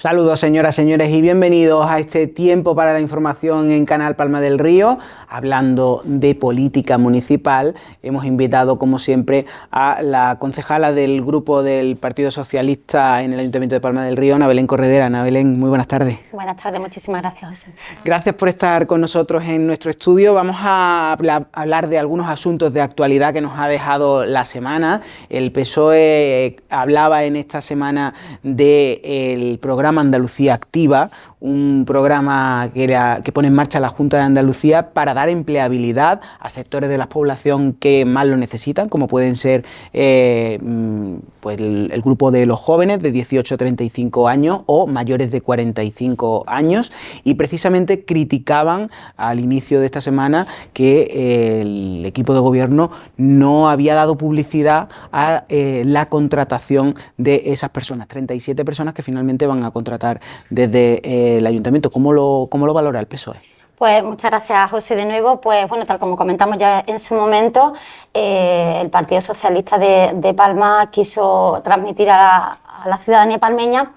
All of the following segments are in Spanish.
Saludos señoras, señores y bienvenidos a este tiempo para la información en Canal Palma del Río. Hablando de política municipal, hemos invitado como siempre a la concejala del grupo del Partido Socialista en el Ayuntamiento de Palma del Río, Ana Belén Corredera. Ana Belén, muy buenas tardes. Buenas tardes, muchísimas gracias, José. Gracias por estar con nosotros en nuestro estudio. Vamos a hablar de algunos asuntos de actualidad que nos ha dejado la semana. El PSOE hablaba en esta semana del programa Andalucía Activa, un programa que pone en marcha la Junta de Andalucía para dar empleabilidad a sectores de la población que más lo necesitan, como pueden ser pues el grupo de los jóvenes de 18 a 35 años o mayores de 45 años, y precisamente criticaban al inicio de esta semana que el equipo de gobierno no había dado publicidad a la contratación de esas personas, 37 personas que finalmente van a contratar desde el Ayuntamiento. ¿Cómo lo valora el PSOE? Pues muchas gracias, José, de nuevo. Pues bueno, tal como comentamos ya en su momento, el Partido Socialista de Palma quiso transmitir a la ciudadanía palmeña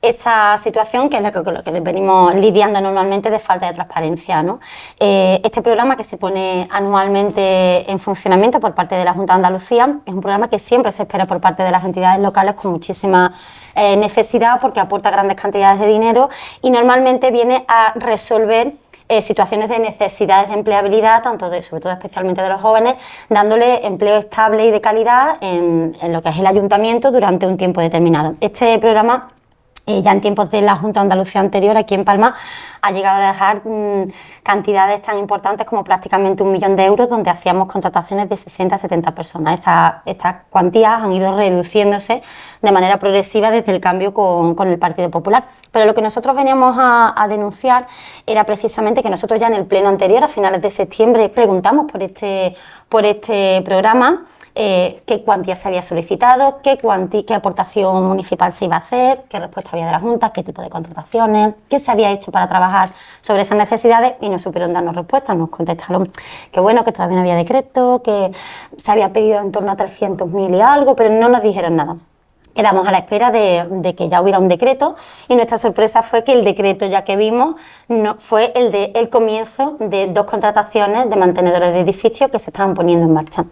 esa situación que es lo que venimos lidiando normalmente de falta de transparencia, ¿no? Este programa, que se pone anualmente en funcionamiento por parte de la Junta de Andalucía, es un programa que siempre se espera por parte de las entidades locales con muchísima necesidad, porque aporta grandes cantidades de dinero y normalmente viene a resolver situaciones de necesidades de empleabilidad, sobre todo especialmente de los jóvenes, dándole empleo estable y de calidad en lo que es el ayuntamiento durante un tiempo determinado. Este programa, ya en tiempos de la Junta de Andalucía anterior, aquí en Palma, ha llegado a dejar cantidades tan importantes como prácticamente 1 millón de euros, donde hacíamos contrataciones de 60 a 70 personas. Estas cuantías han ido reduciéndose de manera progresiva desde el cambio con el Partido Popular. Pero lo que nosotros veníamos a denunciar era precisamente que nosotros ya en el pleno anterior, a finales de septiembre, preguntamos por este programa, qué cuantía se había solicitado, qué aportación municipal se iba a hacer, qué respuesta había de la Junta, qué tipo de contrataciones, qué se había hecho para trabajar sobre esas necesidades, y no supieron darnos respuestas. Nos contestaron que bueno, que todavía no había decreto, que se había pedido en torno a 300.000 y algo, pero no nos dijeron nada. Quedamos a la espera de que ya hubiera un decreto, y nuestra sorpresa fue que el decreto ya que vimos no fue el comienzo de 2 contrataciones de mantenedores de edificios que se estaban poniendo en marcha.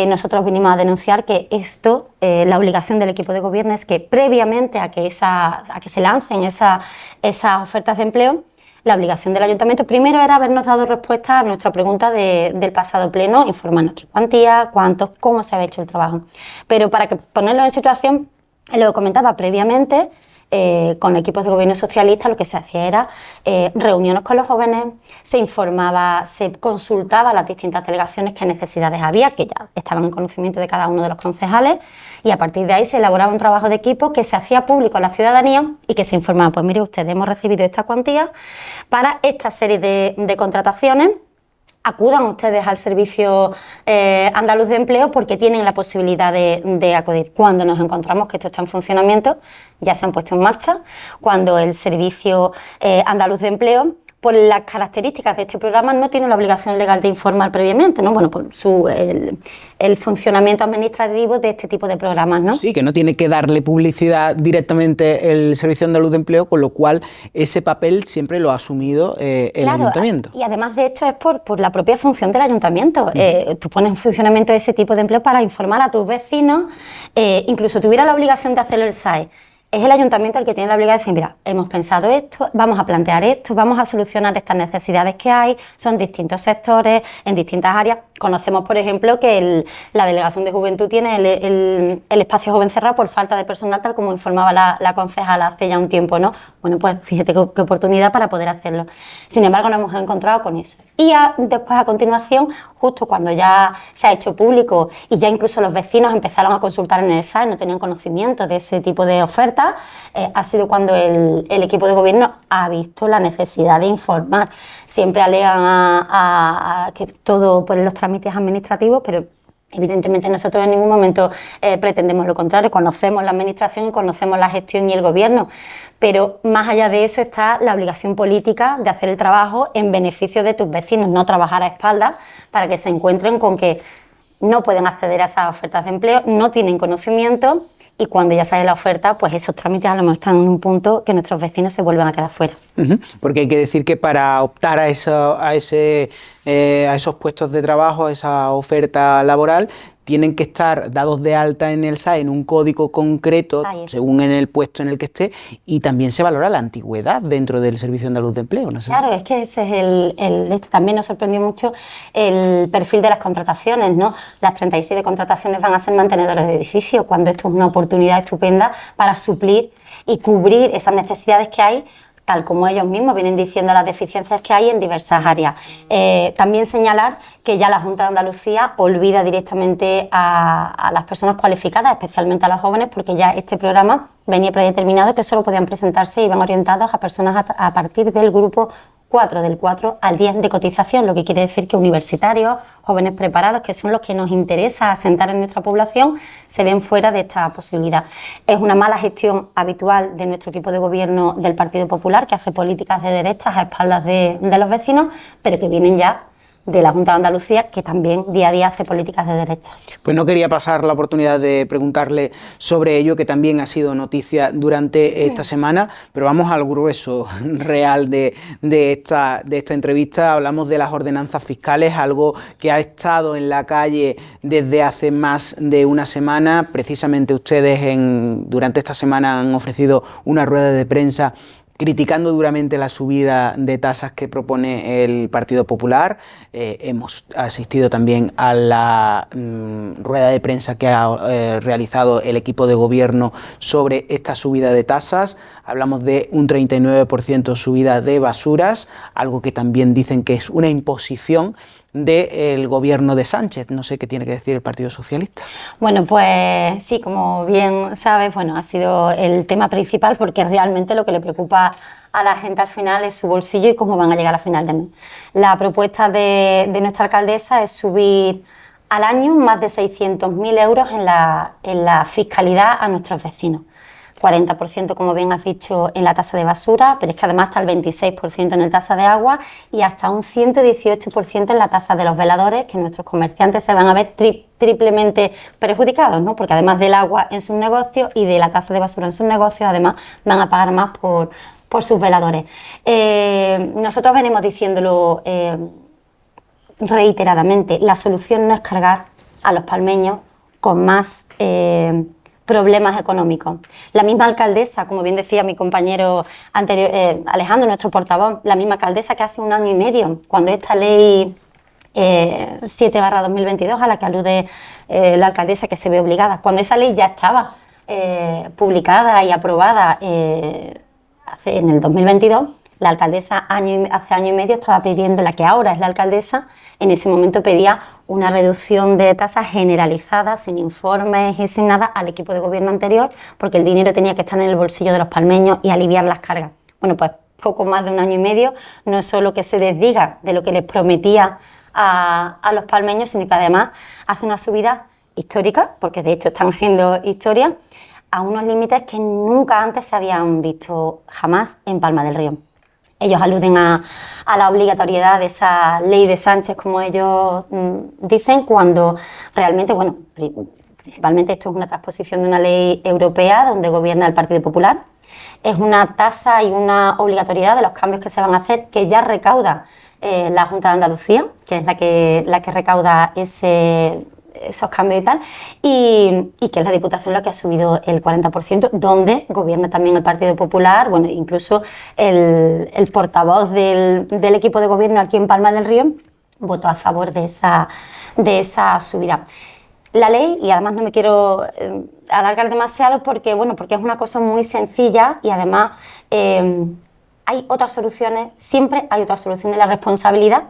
Nosotros vinimos a denunciar que esto, la obligación del equipo de gobierno es que previamente a que se lancen esas ofertas de empleo, la obligación del ayuntamiento primero era habernos dado respuesta a nuestra pregunta del pasado pleno, informarnos qué cuantía, cuántos, cómo se había hecho el trabajo. Pero para ponerlo en situación, lo comentaba previamente, con equipos de gobierno socialista lo que se hacía era reuniones con los jóvenes, se informaba, se consultaba a las distintas delegaciones qué necesidades había, que ya estaban en conocimiento de cada uno de los concejales, y a partir de ahí se elaboraba un trabajo de equipo que se hacía público a la ciudadanía y que se informaba: pues mire usted, hemos recibido esta cuantía para esta serie de contrataciones. Acudan ustedes al Servicio Andaluz de Empleo porque tienen la posibilidad de acudir. Cuando nos encontramos que esto está en funcionamiento, ya se han puesto en marcha. Cuando el Servicio Andaluz de Empleo, por las características de este programa, no tiene la obligación legal de informar previamente, ¿no? Bueno, por el funcionamiento administrativo de este tipo de programas, ¿no? Sí, que no tiene que darle publicidad directamente el Servicio Andaluz de Empleo, con lo cual ese papel siempre lo ha asumido el Ayuntamiento. Y además, de hecho, es por la propia función del Ayuntamiento. Tú pones en funcionamiento ese tipo de empleo para informar a tus vecinos, incluso tuviera la obligación de hacerlo el SAE. Es el ayuntamiento el que tiene la obligación de decir: mira, hemos pensado esto, vamos a plantear esto, vamos a solucionar estas necesidades que hay, son distintos sectores, en distintas áreas. Conocemos, por ejemplo, que la Delegación de Juventud tiene el espacio joven cerrado por falta de personal, tal como informaba la concejala hace ya un tiempo, ¿no? Bueno, pues fíjate qué oportunidad para poder hacerlo. Sin embargo, nos hemos encontrado con eso. Y después, a continuación, justo cuando ya se ha hecho público y ya incluso los vecinos empezaron a consultar en el SAE, no tenían conocimiento de ese tipo de ofertas, ha sido cuando el equipo de gobierno ha visto la necesidad de informar. Siempre alegan a que todo por los trámites administrativos, pero evidentemente nosotros en ningún momento pretendemos lo contrario. Conocemos la administración y conocemos la gestión y el gobierno, pero más allá de eso está la obligación política de hacer el trabajo en beneficio de tus vecinos, no trabajar a espaldas para que se encuentren con que no pueden acceder a esas ofertas de empleo, no tienen conocimiento y cuando ya sale la oferta, pues esos trámites a lo mejor están en un punto que nuestros vecinos se vuelven a quedar fuera. Porque hay que decir que para optar a esos puestos de trabajo, a esa oferta laboral, tienen que estar dados de alta en el SAE en un código concreto, según en el puesto en el que esté, y también se valora la antigüedad dentro del Servicio Andaluz de Empleo. No sé claro, es que ese es también nos sorprendió mucho el perfil de las contrataciones, ¿no? Las 37 contrataciones van a ser mantenedores de edificios, cuando esto es una oportunidad estupenda para suplir y cubrir esas necesidades que hay, tal como ellos mismos vienen diciendo las deficiencias que hay en diversas áreas. También señalar que ya la Junta de Andalucía olvida directamente a las personas cualificadas, especialmente a los jóvenes, porque ya este programa venía predeterminado que solo podían presentarse y iban orientados a personas a partir del grupo 4, del 4 al 10 de cotización, lo que quiere decir que universitarios, jóvenes preparados, que son los que nos interesa asentar en nuestra población, se ven fuera de esta posibilidad. Es una mala gestión habitual de nuestro equipo de gobierno del Partido Popular, que hace políticas de derechas a espaldas de los vecinos, pero que vienen ya de la Junta de Andalucía, que también día a día hace políticas de derecha. Pues no quería pasar la oportunidad de preguntarle sobre ello, que también ha sido noticia durante esta semana, pero vamos al grueso real de esta entrevista. Hablamos de las ordenanzas fiscales, algo que ha estado en la calle desde hace más de una semana. Precisamente ustedes durante esta semana han ofrecido una rueda de prensa criticando duramente la subida de tasas que propone el Partido Popular. Hemos asistido también a la rueda de prensa que ha realizado el equipo de gobierno sobre esta subida de tasas. Hablamos de un 39% subida de basuras, algo que también dicen que es una imposición del gobierno de Sánchez. No sé qué tiene que decir el Partido Socialista. Bueno, pues sí, como bien sabes, bueno, ha sido el tema principal, porque realmente lo que le preocupa a la gente al final es su bolsillo y cómo van a llegar a final de mes. La propuesta de nuestra alcaldesa es subir al año más de 600.000 euros en la fiscalidad a nuestros vecinos. 40%, como bien has dicho, en la tasa de basura, pero es que además está el 26% en la tasa de agua y hasta un 118% en la tasa de los veladores, que nuestros comerciantes se van a ver triplemente perjudicados, ¿no? Porque además del agua en sus negocios y de la tasa de basura en sus negocios, además van a pagar más por sus veladores. Nosotros venimos diciéndolo reiteradamente, la solución no es cargar a los palmeños con más problemas económicos. La misma alcaldesa, como bien decía mi compañero anterior, Alejandro, nuestro portavoz, la misma alcaldesa que hace 1 año y medio, cuando esta ley 7/2022 a la que alude la alcaldesa, que se ve obligada, cuando esa ley ya estaba publicada y aprobada en el 2022, la alcaldesa hace año y medio estaba pidiendo, la que ahora es la alcaldesa, en ese momento pedía una reducción de tasas generalizada, sin informes y sin nada, al equipo de gobierno anterior, porque el dinero tenía que estar en el bolsillo de los palmeños y aliviar las cargas. Bueno, pues poco más de 1 año y medio, no es solo que se desdiga de lo que les prometía a los palmeños, sino que además hace una subida histórica, porque de hecho están haciendo historia, a unos límites que nunca antes se habían visto jamás en Palma del Río. Ellos aluden a la obligatoriedad de esa ley de Sánchez, como ellos dicen, cuando realmente, bueno, principalmente esto es una transposición de una ley europea donde gobierna el Partido Popular. Es una tasa y una obligatoriedad de los cambios que se van a hacer, que ya recauda la Junta de Andalucía, que es la que recauda esos cambios y tal, y que es la Diputación la que ha subido el 40%, donde gobierna también el Partido Popular. Bueno, incluso el portavoz del equipo de gobierno aquí en Palma del Río votó a favor de esa subida. La ley, y además no me quiero alargar demasiado porque es una cosa muy sencilla y además hay otras soluciones, siempre hay otras soluciones. La responsabilidad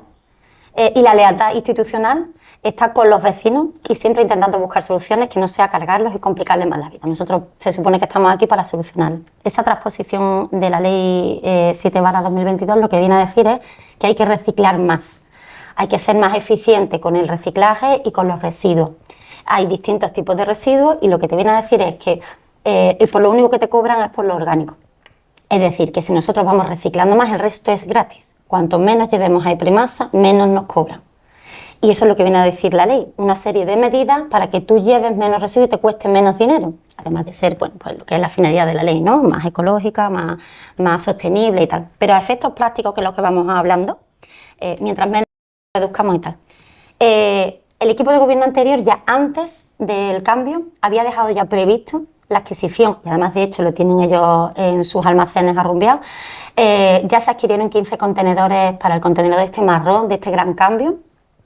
y la lealtad institucional está con los vecinos y siempre intentando buscar soluciones que no sea cargarlos y complicarles más la vida. Nosotros se supone que estamos aquí para solucionar. Esa transposición de la ley 7/2022 lo que viene a decir es que hay que reciclar más, hay que ser más eficiente con el reciclaje y con los residuos. Hay distintos tipos de residuos y lo que te viene a decir es que por lo único que te cobran es por lo orgánico. Es decir, que si nosotros vamos reciclando más, el resto es gratis. Cuanto menos llevemos a Iprimasa, menos nos cobran. Y eso es lo que viene a decir la ley, una serie de medidas para que tú lleves menos residuos y te cueste menos dinero, además de ser, bueno, pues lo que es la finalidad de la ley, ¿no? Más ecológica, más sostenible y tal. Pero a efectos prácticos, que es lo que vamos hablando, mientras menos reduzcamos y tal. El equipo de gobierno anterior, ya antes del cambio, había dejado ya previsto la adquisición, y además de hecho lo tienen ellos en sus almacenes arrumbeados. Ya se adquirieron 15 contenedores para el contenedor de este marrón, de este gran cambio,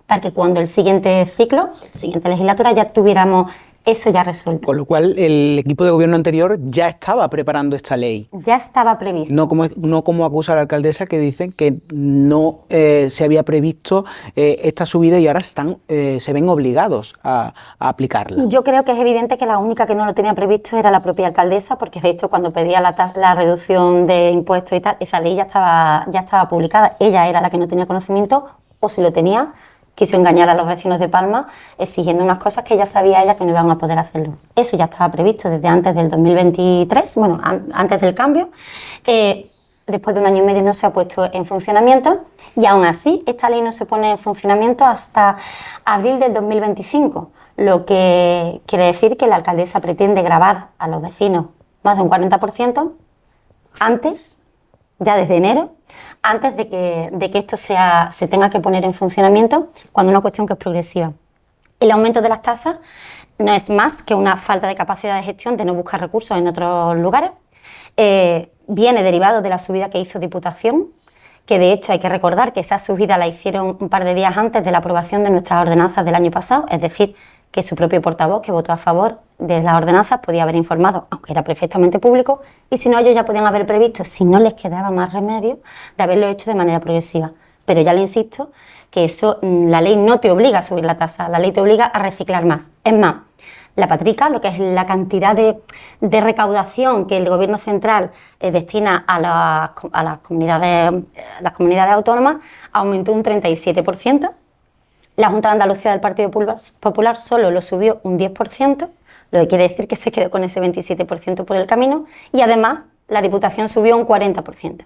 para que cuando el siguiente ciclo, la siguiente legislatura, ya tuviéramos eso ya resuelto. Con lo cual, el equipo de gobierno anterior ya estaba preparando esta ley. Ya estaba previsto. No como acusa la alcaldesa, que dicen que no se había previsto esta subida y ahora se ven obligados a aplicarla. Yo creo que es evidente que la única que no lo tenía previsto era la propia alcaldesa, porque de hecho cuando pedía la reducción de impuestos y tal, esa ley ya estaba publicada. Ella era la que no tenía conocimiento, o si lo tenía, quiso engañar a los vecinos de Palma exigiendo unas cosas que ella sabía que no iban a poder hacerlo. Eso ya estaba previsto desde antes del 2023, bueno, antes del cambio. Después de un año y medio no se ha puesto en funcionamiento y aún así esta ley no se pone en funcionamiento hasta abril del 2025, lo que quiere decir que la alcaldesa pretende gravar a los vecinos más de un 40% antes, ya desde enero, antes de que esto se tenga que poner en funcionamiento, cuando es una cuestión que es progresiva. El aumento de las tasas no es más que una falta de capacidad de gestión, de no buscar recursos en otros lugares. Viene derivado de la subida que hizo Diputación, que de hecho hay que recordar que esa subida la hicieron un par de días antes de la aprobación de nuestras ordenanzas del año pasado, es decir, que su propio portavoz, que votó a favor de las ordenanzas, podía haber informado, aunque era perfectamente público, y si no, ellos ya podían haber previsto, si no les quedaba más remedio, de haberlo hecho de manera progresiva. Pero ya le insisto que eso, la ley no te obliga a subir la tasa, la ley te obliga a reciclar más. Es más, la patrica, lo que es la cantidad de recaudación que el Gobierno central destina a las comunidades autónomas, aumentó un 37%. La Junta de Andalucía del Partido Popular solo lo subió un 10%, lo que quiere decir que se quedó con ese 27% por el camino, y además la Diputación subió un 40%,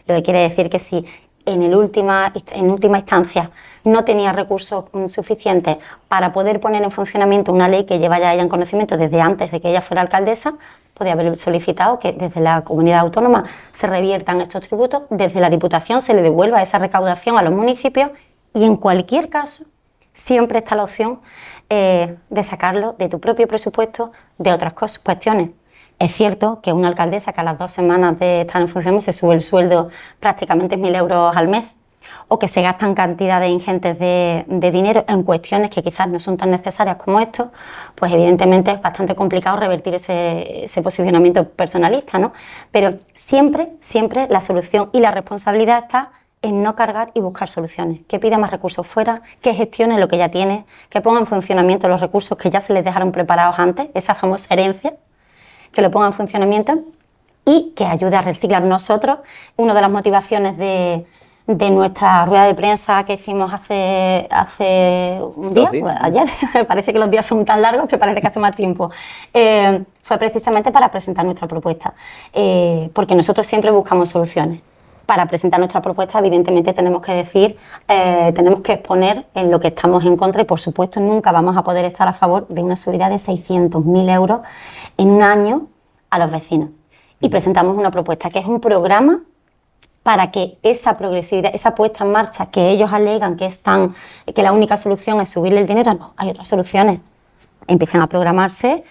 lo que quiere decir que si en última instancia no tenía recursos suficientes para poder poner en funcionamiento una ley que lleva ya ella en conocimiento desde antes de que ella fuera alcaldesa, podía haber solicitado que desde la comunidad autónoma se reviertan estos tributos, desde la Diputación se le devuelva esa recaudación a los municipios y en cualquier caso siempre está la opción de sacarlo de tu propio presupuesto de otras cuestiones. Es cierto que una alcaldesa que a las 2 semanas de estar en funcionamiento se sube el sueldo prácticamente 1.000 euros al mes, o que se gastan cantidades ingentes de dinero en cuestiones que quizás no son tan necesarias como esto, pues evidentemente es bastante complicado revertir ese posicionamiento personalista, ¿no? Pero siempre la solución y la responsabilidad está en no cargar y buscar soluciones, que pida más recursos fuera, que gestione lo que ya tiene, que ponga en funcionamiento los recursos que ya se les dejaron preparados antes, esa famosa herencia, que lo ponga en funcionamiento y que ayude a reciclar. Nosotros, una de las motivaciones de nuestra rueda de prensa que hicimos hace un día, pues, ayer, parece que los días son tan largos que parece que hace más tiempo, fue precisamente para presentar nuestra propuesta, porque nosotros siempre buscamos soluciones. Para presentar nuestra propuesta, evidentemente, tenemos que decir, tenemos que exponer en lo que estamos en contra y, por supuesto, nunca vamos a poder estar a favor de una subida de 600.000 euros en un año a los vecinos. Y presentamos una propuesta que es un programa para que esa progresividad, esa puesta en marcha que ellos alegan que la única solución es subirle el dinero, no, hay otras soluciones. Empiezan a programarse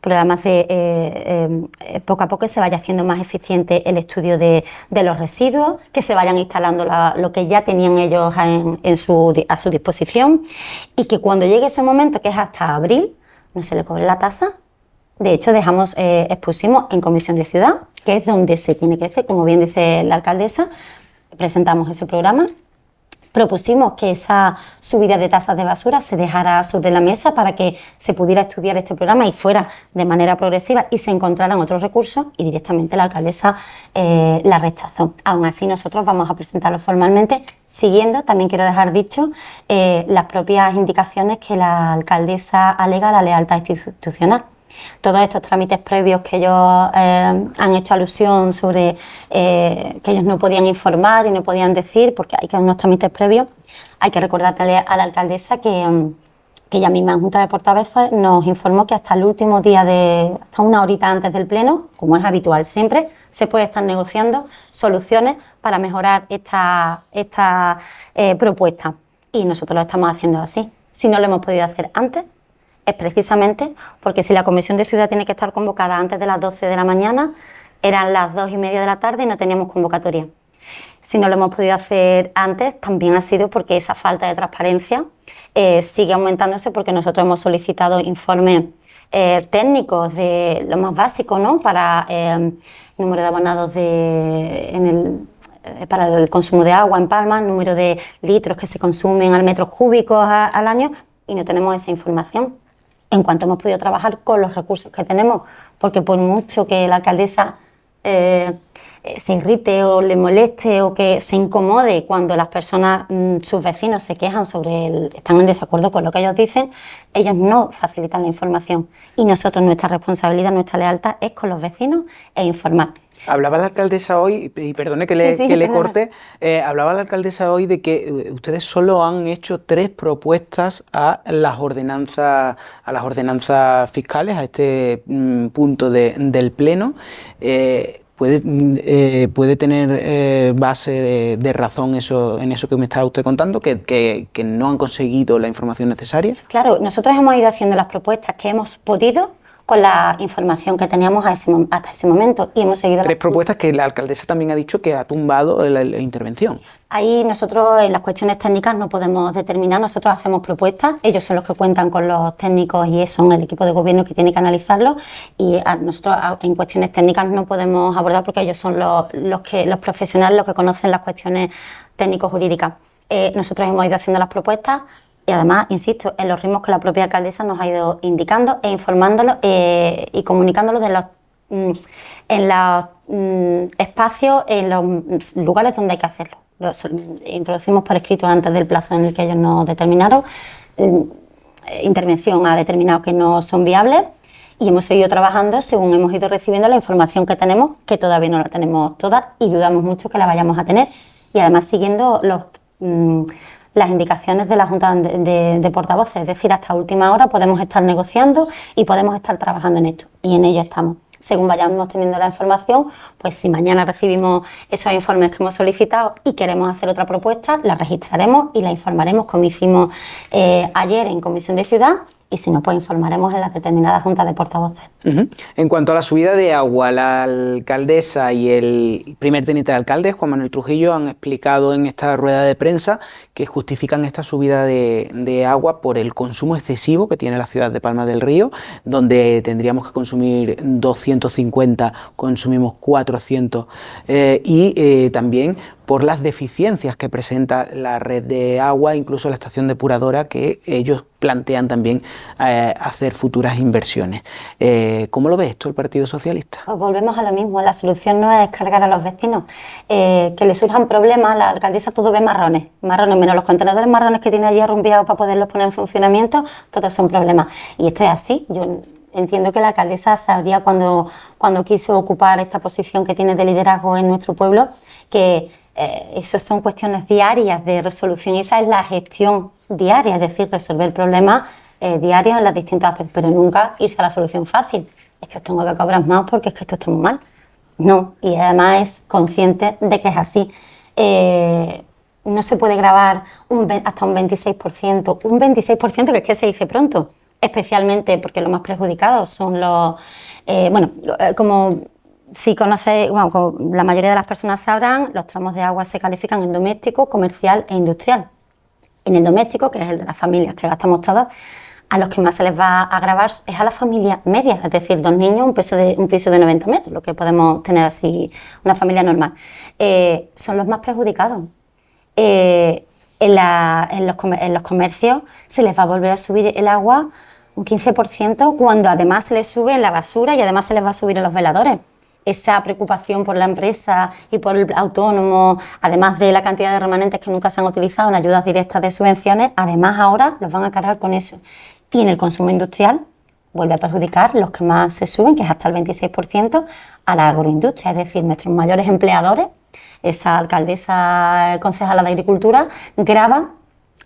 programas de poco a poco que se vaya haciendo más eficiente el estudio de los residuos, que se vayan instalando lo que ya tenían ellos a su disposición y que cuando llegue ese momento, que es hasta abril, no se le cobre la tasa. De hecho, expusimos en Comisión de Ciudad, que es donde se tiene que hacer, como bien dice la alcaldesa, presentamos ese programa. Propusimos que esa subida de tasas de basura se dejara sobre la mesa para que se pudiera estudiar este programa y fuera de manera progresiva y se encontraran otros recursos, y directamente la alcaldesa la rechazó. Aún así, nosotros vamos a presentarlo formalmente, siguiendo, también quiero dejar dicho, las propias indicaciones que la alcaldesa alega a la lealtad institucional. Todos estos trámites previos que ellos han hecho alusión sobre que ellos no podían informar y no podían decir, porque hay que unos trámites previos, hay que recordarle a la alcaldesa que ella misma en Junta de Portavoces nos informó que hasta el último día, hasta una horita antes del pleno, como es habitual siempre, se puede estar negociando soluciones para mejorar esta propuesta. Y nosotros lo estamos haciendo así. Si no lo hemos podido hacer antes, es precisamente porque si la Comisión de Ciudad tiene que estar convocada antes de las 12 de la mañana, eran las 2:30 de la tarde y no teníamos convocatoria. Si no lo hemos podido hacer antes, también ha sido porque esa falta de transparencia sigue aumentándose, porque nosotros hemos solicitado informes técnicos de lo más básico, ¿no? Para número de abonados para el consumo de agua en Palma, número de litros que se consumen al metro cúbico al año, y no tenemos esa información. En cuanto hemos podido trabajar con los recursos que tenemos, porque por mucho que la alcaldesa se irrite o le moleste o que se incomode cuando las personas, sus vecinos, se quejan están en desacuerdo con lo que ellos dicen, ellos no facilitan la información. Y nosotros, nuestra responsabilidad, nuestra lealtad es con los vecinos e informar. Hablaba la alcaldesa hoy, y perdone que le corte, hablaba la alcaldesa hoy de que ustedes solo han hecho 3 propuestas a las ordenanzas fiscales, a este punto del Pleno. ¿Puede tener base de razón en eso que me está usted contando, que no han conseguido la información necesaria? Claro, nosotros hemos ido haciendo las propuestas que hemos podido con la información que teníamos hasta ese momento, y hemos seguido 3 propuestas que la alcaldesa también ha dicho que ha tumbado la intervención. Ahí nosotros en las cuestiones técnicas no podemos determinar, nosotros hacemos propuestas, ellos son los que cuentan con los técnicos y son el equipo de gobierno que tiene que analizarlo, y nosotros en cuestiones técnicas no podemos abordar porque ellos son los profesionales, los que conocen las cuestiones técnico-jurídicas. Nosotros hemos ido haciendo las propuestas y además, insisto, en los ritmos que la propia alcaldesa nos ha ido indicando e informándolo y comunicándolo en los espacios, en los lugares donde hay que hacerlo. Introducimos por escrito antes del plazo en el que ellos nos determinaron. Intervención ha determinado que no son viables y hemos seguido trabajando según hemos ido recibiendo la información que tenemos, que todavía no la tenemos toda y dudamos mucho que la vayamos a tener. Y además siguiendo las indicaciones de la Junta de Portavoces, es decir, hasta última hora podemos estar negociando y podemos estar trabajando en esto, y en ello estamos. Según vayamos teniendo la información, pues si mañana recibimos esos informes que hemos solicitado y queremos hacer otra propuesta, la registraremos y la informaremos como hicimos ayer en Comisión de Ciudad, y si no, pues informaremos en las determinadas juntas de portavoces. En cuanto a la subida de agua, la alcaldesa y el primer teniente de alcalde, Juan Manuel Trujillo, han explicado en esta rueda de prensa que justifican esta subida de agua por el consumo excesivo que tiene la ciudad de Palma del Río, donde tendríamos que consumir 250, consumimos 400, y también por las deficiencias que presenta la red de agua, incluso la estación depuradora, que ellos plantean también hacer futuras inversiones. ¿Cómo lo ve esto el Partido Socialista? Pues volvemos a lo mismo, la solución no es cargar a los vecinos. Que les surjan problemas, la alcaldesa todo ve marrones, menos los contenedores marrones que tiene allí arrumbiados para poderlos poner en funcionamiento, todos son problemas. Y esto es así. Yo entiendo que la alcaldesa sabría cuando quiso ocupar esta posición que tiene de liderazgo en nuestro pueblo, que eso son cuestiones diarias de resolución, y esa es la gestión diaria, es decir, resolver problemas diarios en los distintos aspectos, pero nunca irse a la solución fácil. Es que os tengo que cobrar más porque es que esto está muy mal. No, y además es consciente de que es así. No se puede grabar hasta un 26%, que es que se dice pronto, especialmente porque los más perjudicados son los, como si conocéis, bueno, como la mayoría de las personas sabrán, los tramos de agua se califican en doméstico, comercial e industrial. En el doméstico, que es el de las familias que gastamos todos, a los que más se les va a gravar es a las familias medias, es decir, 2 niños, un piso de 90 metros, lo que podemos tener así, una familia normal. Son los más perjudicados. En los comercios se les va a volver a subir el agua un 15%, cuando además se les sube en la basura y además se les va a subir en los veladores. Esa preocupación por la empresa y por el autónomo, además de la cantidad de remanentes que nunca se han utilizado en ayudas directas de subvenciones, además ahora los van a cargar con eso. Y en el consumo industrial vuelve a perjudicar los que más se suben, que es hasta el 26%, a la agroindustria, es decir, nuestros mayores empleadores, esa alcaldesa concejala de Agricultura, grava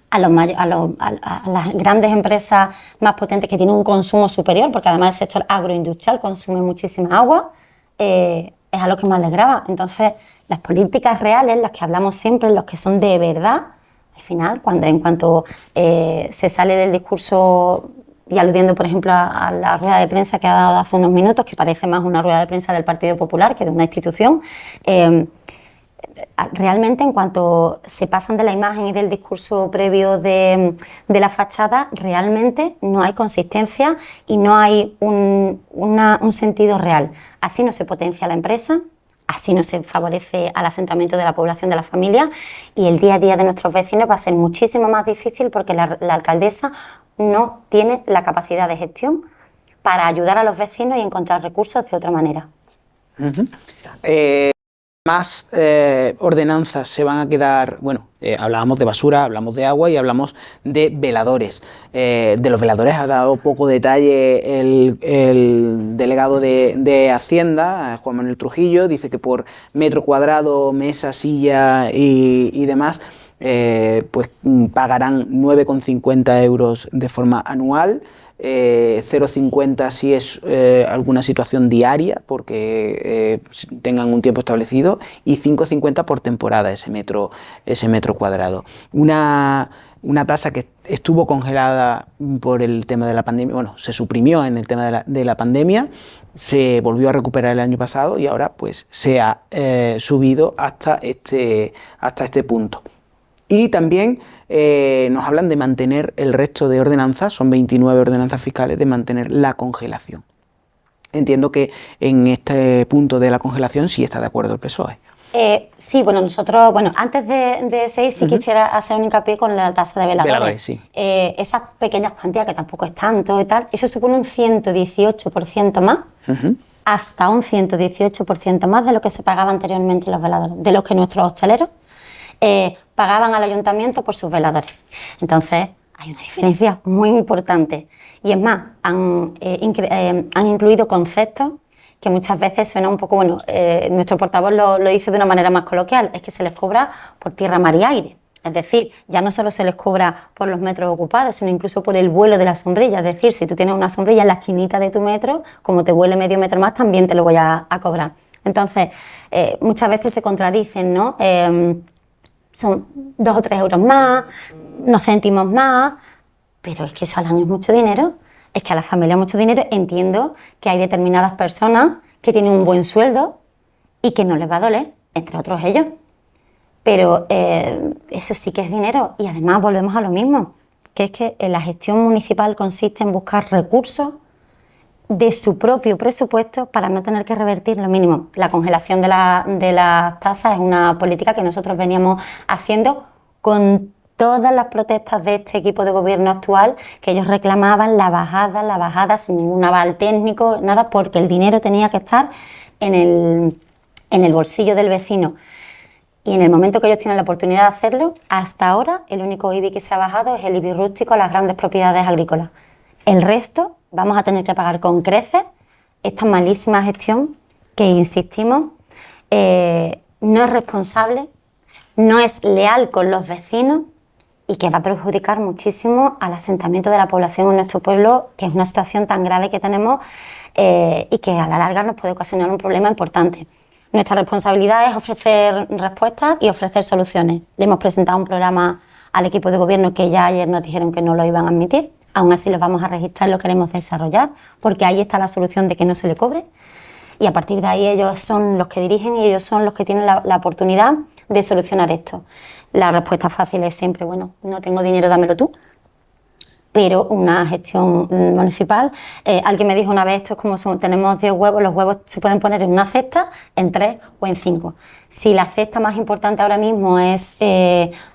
a las grandes empresas más potentes que tienen un consumo superior, porque además el sector agroindustrial consume muchísima agua, es a lo que más les grava. Entonces, las políticas reales, las que hablamos siempre, los que son de verdad, al final, en cuanto se sale del discurso, y aludiendo, por ejemplo, a la rueda de prensa que ha dado hace unos minutos, que parece más una rueda de prensa del Partido Popular que de una institución, realmente, en cuanto se pasan de la imagen y del discurso previo de la fachada, realmente no hay consistencia y no hay un sentido real. Así no se potencia la empresa, así no se favorece al asentamiento de la población, de la familia, y el día a día de nuestros vecinos va a ser muchísimo más difícil porque la alcaldesa no tiene la capacidad de gestión para ayudar a los vecinos y encontrar recursos de otra manera. Más ordenanzas se van a quedar, bueno, hablábamos de basura, hablamos de agua y hablamos de veladores. De los veladores ha dado poco detalle el delegado de Hacienda, Juan Manuel Trujillo. Dice que por metro cuadrado, mesa, silla y demás, pues pagarán 9,50 euros de forma anual. 0,50 si es alguna situación diaria, porque tengan un tiempo establecido, y 5,50 por temporada ese metro cuadrado. Una tasa que estuvo congelada por el tema de la pandemia, bueno, se suprimió en el tema de la pandemia, se volvió a recuperar el año pasado y ahora pues se ha subido hasta este punto. Y también nos hablan de mantener el resto de ordenanzas, son 29 ordenanzas fiscales, de mantener la congelación. Entiendo que en este punto de la congelación sí está de acuerdo el PSOE. Sí, bueno, nosotros, antes de seguir, sí quisiera hacer un hincapié con la tasa de veladores. Sí. Esas pequeñas cuantías, que tampoco es tanto y tal, eso supone un 118% más, hasta un 118% más de lo que se pagaba anteriormente los veladores, de los que nuestros hosteleros pagaban al ayuntamiento por sus veladores. Entonces, hay una diferencia muy importante. Y es más, han incluido conceptos que muchas veces suena un poco, nuestro portavoz lo dice de una manera más coloquial, es que se les cobra por tierra, mar y aire. Es decir, ya no solo se les cobra por los metros ocupados, sino incluso por el vuelo de la sombrilla. Es decir, si tú tienes una sombrilla en la esquinita de tu metro, como te vuele medio metro más, también te lo voy a cobrar. Entonces, muchas veces se contradicen, ¿no? Son 2 o 3 euros más, unos céntimos más, pero es que eso al año es mucho dinero, es que a la familia es mucho dinero. Entiendo que hay determinadas personas que tienen un buen sueldo y que no les va a doler, entre otros ellos, pero eso sí que es dinero. Y además volvemos a lo mismo, que es que la gestión municipal consiste en buscar recursos de su propio presupuesto para no tener que revertir lo mínimo. La congelación de las tasas es una política que nosotros veníamos haciendo con todas las protestas de este equipo de gobierno actual, que ellos reclamaban la bajada sin ningún aval técnico, nada, porque el dinero tenía que estar en el bolsillo del vecino. Y en el momento que ellos tienen la oportunidad de hacerlo, hasta ahora el único IBI que se ha bajado es el IBI rústico a las grandes propiedades agrícolas. El resto vamos a tener que pagar con creces esta malísima gestión que, insistimos, no es responsable, no es leal con los vecinos y que va a perjudicar muchísimo al asentamiento de la población en nuestro pueblo, que es una situación tan grave que tenemos y que a la larga nos puede ocasionar un problema importante. Nuestra responsabilidad es ofrecer respuestas y ofrecer soluciones. Le hemos presentado un programa al equipo de gobierno que ya ayer nos dijeron que no lo iban a admitir. Aún así los vamos a registrar y lo queremos desarrollar, porque ahí está la solución de que no se le cobre. Y a partir de ahí ellos son los que dirigen y ellos son los que tienen la oportunidad de solucionar esto. La respuesta fácil es siempre, no tengo dinero, dámelo tú. Pero una gestión municipal, alguien me dijo una vez, esto es como tenemos 10 huevos, los huevos se pueden poner en una cesta, en 3 o en 5. Si la cesta más importante ahora mismo es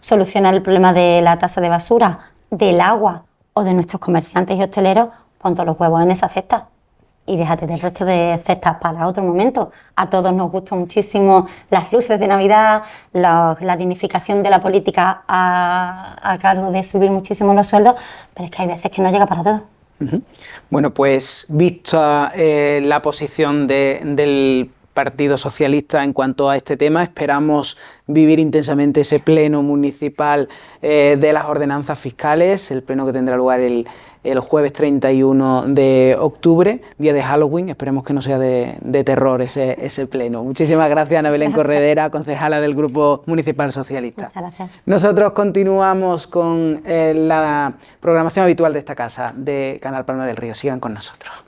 solucionar el problema de la tasa de basura, del agua o de nuestros comerciantes y hosteleros, pon todos los huevos en esa cesta y déjate del resto de cestas para otro momento. A todos nos gustan muchísimo las luces de Navidad, la dignificación de la política a cargo de subir muchísimo los sueldos, pero es que hay veces que no llega para todo. Bueno, pues vista la posición del Partido Socialista en cuanto a este tema, esperamos vivir intensamente ese pleno municipal de las ordenanzas fiscales, el pleno que tendrá lugar el jueves 31 de octubre, día de Halloween. Esperemos que no sea de terror ese pleno. Muchísimas gracias, Ana Belén Corredera, concejala del Grupo Municipal Socialista. Muchas gracias. Nosotros continuamos con la programación habitual de esta casa, de Canal Palma del Río. Sigan con nosotros.